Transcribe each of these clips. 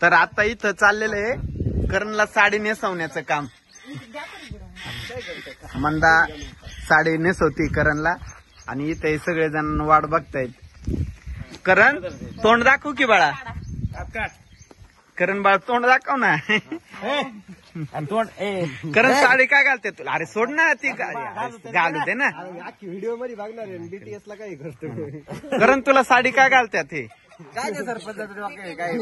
तर आता इथं चाललेलं आहे करणला साडी नेसवण्याचं काम. मंदा साडी नेसवती करणला आणि इथे सगळेजण वाट बघतायत. करण तोंड दाखव की बाळा. करण बाळा तोंड दाखव ना. करण साडी काय घालते तुला? अरे सोड ना ती घालू दे ना. व्हिडिओ मध्ये बघणार आहे बीटीएस ला काही करतो. करण तुला साडी काय घालतात हे? काय ते सरपंचाचं डोकं काय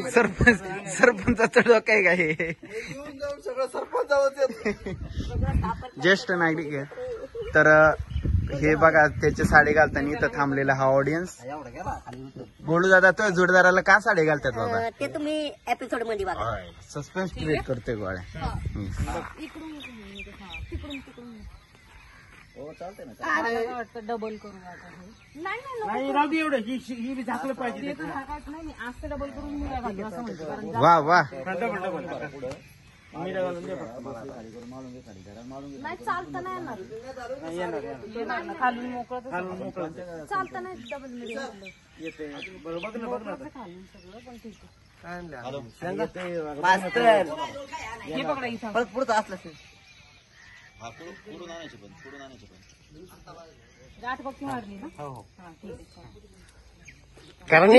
सरपंचाचं डोकं आहे काय? येऊन जाऊन सगळं सरपंच. ज्येष्ठ नागरिक आहे. तर हे बघा त्याची साडी घालताना इथं थांबलेला हा ऑडियन्स. गोलू दादा तो जोडदाराला का साडी घालतात बाबा? ते तुम्ही एपिसोड मध्ये बघा. सस्पेन्स क्रिएट करतोय गोळ्या. डबल करू नाही राहू दे एवढं. ही बी झाकलं पाहिजे. नाही असं डबल करून मी घालू असं म्हणतो. वा वा. नाही चालतं नाही येणार खालून मोकळं चालतं नाही डबल मध्ये हे पकडा इथं. परत पुढचं असलं गाठ बघती मारली ना. हा ठीक आहे. कारण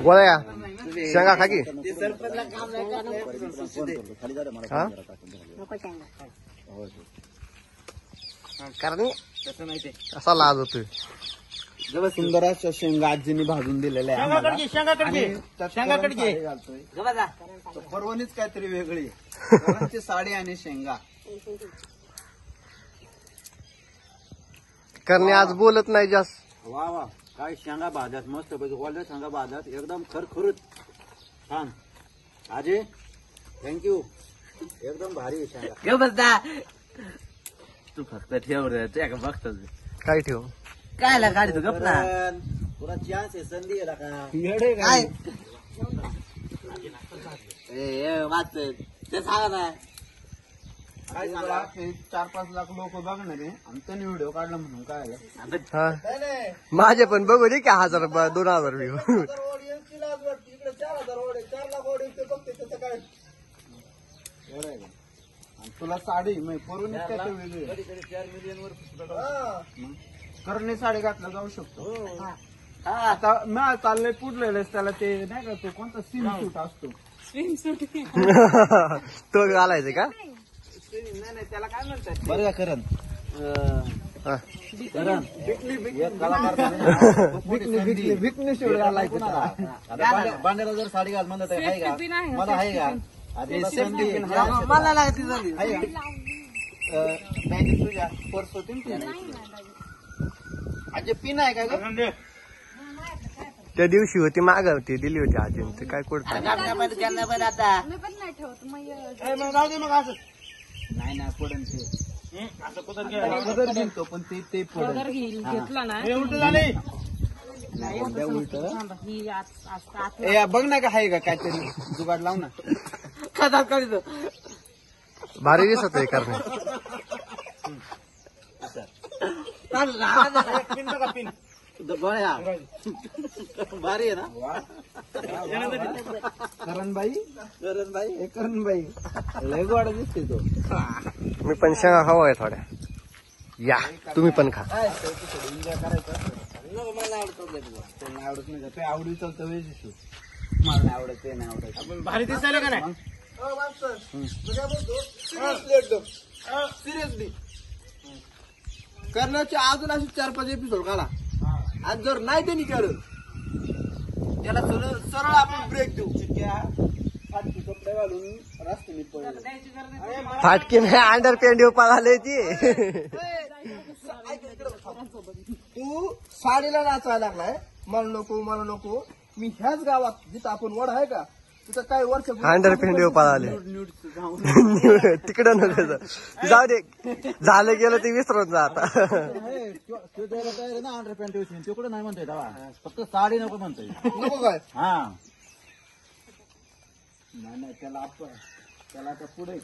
गोळ्या शेंगा खाकी कारण असा लाज होतोय. सुंदर अशा शेंगा आजीने भाजून दिलेल्या आहे. परवणीच काहीतरी वेगळी करणची साडी आणि शेंगा. करणे आज बोलत नाही जास्त. वा वा काय शेंगा भाजत मस्त पैकी ओल्या शेंगा भाजत एकदम खरखरुत छान. अजय थँक्यू एकदम भारी शेंगा. तू फक्त ठेव रे ते का बघतो. काय ठेव काय ला गाडी तू गप ना. पुरा चान्स आहे संधी आहे का काय वाच ते सांगा ना. काय सांगा 4-5 लाख लोक बघणार आहे आणि त्यांनी व्हिडिओ काढला म्हणून काय माझे पण बघू दे की 1000-2000 व्ह्यू. तुला साडी परून वेगळी 4 मिलियन वर करणे साडी घातला जाऊ शकतो. आता मी चाललंय पुढलेलं त्याला ते नाही का तो कोणता स्विम सूट असतो. तो घालायचं का? नाही त्याला काय म्हणतात बरं का करण बांड्याला जर साडी घाल म्हणत आहे का मला आहे का मला लागती झाली तुझ्या पर्स होती आजी पिन आहे का ग? त्या दिवशी होती माग होती दिली होती आजीने. ते काय कोण आता मी पण नाही ठेवत मग नाही ना पडन ते पदर घेतो पण ते पडन घेतला ना उलट. ए बघ ना का आहे का काहीतरी जुगाड लाव ना. भारी दिसत आहे करणे. भारी आहे ना करणबाई करणबाई लय गोड दिसते तो. मी पण शेंगा खाऊ आहे थोड्या. या तुम्ही पण खा. एन्जॉय करायचं. मला आवडत नाही ते आवडी चालतं वेळ. मला नाही आवडत ते नाही आवडत. आपण भारी दिसायला का नाही. सिरियसली करण्याचे अजून असे 4-5 एपिसोड काढा. आणि जर नाही त्यांनी केलं त्याला सरळ आपण ब्रेक देऊ. फाटकी कपडे घालून रस्त्याने पडले. फाटकी नाही अंडर पॅन्ट पळाले ती. तू साडीला नाचायला लागलाय. मला नको मी ह्याच गावात जिथं आपण वड आहे का तिथं काय वर्ष अंडर पॅन्ट पळाले तिकडं नको जाऊ दे. झालं गेलं ते विसरून जा आता. ना अंडर पॅन्ट तो कुठं नाही म्हणतोय तेव्हा फक्त साडी नको म्हणतोय. नको काय हा नाही त्याला त्याला आता पुढे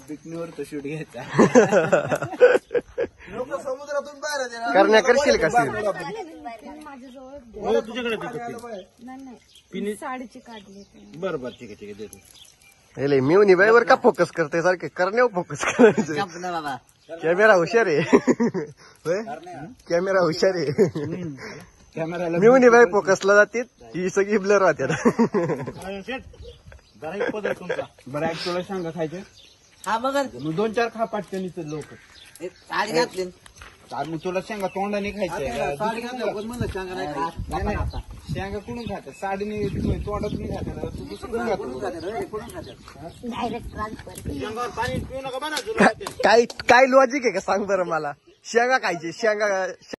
बिकनीवर तो शूट घ्यायचा. लोक समुद्रातून बाहेर येतात. करण्या करशील का सीन? माझ्याजवळ तुझ्याकडे नाही साडीची काढली बरं बरं ठीक आहे देतो. हे मिवनी बाईवर का फोकस करते सारखे करण्यावर फोकस करायचं. कॅमेरा हुशार आहे. होय? कॅमेरा हुशार आहे. कॅमेराला मिवनी बाई फोकसला जाते ही सगळी ब्लर राहतात. जरा एक पदर तुमचा. बरं एक तुला सांगा खायचे हा बघा मग 2-4 खा पाटकन लोक. साडी घातली मग तुला शेंगा तोंडाने खायचे. साडी घातली पण म्हणलं सांगा नाही खात. नाही शेंगा कुठून खातात साडीने तोंडातून खातात. तू दुसरं खातो. डायरेक्ट ट्रान्सफर अंगावर पाणी पिऊ नका बरं. काय काय लॉजिक आहे का सांग बरं मला. शेंगा खायची शेंगा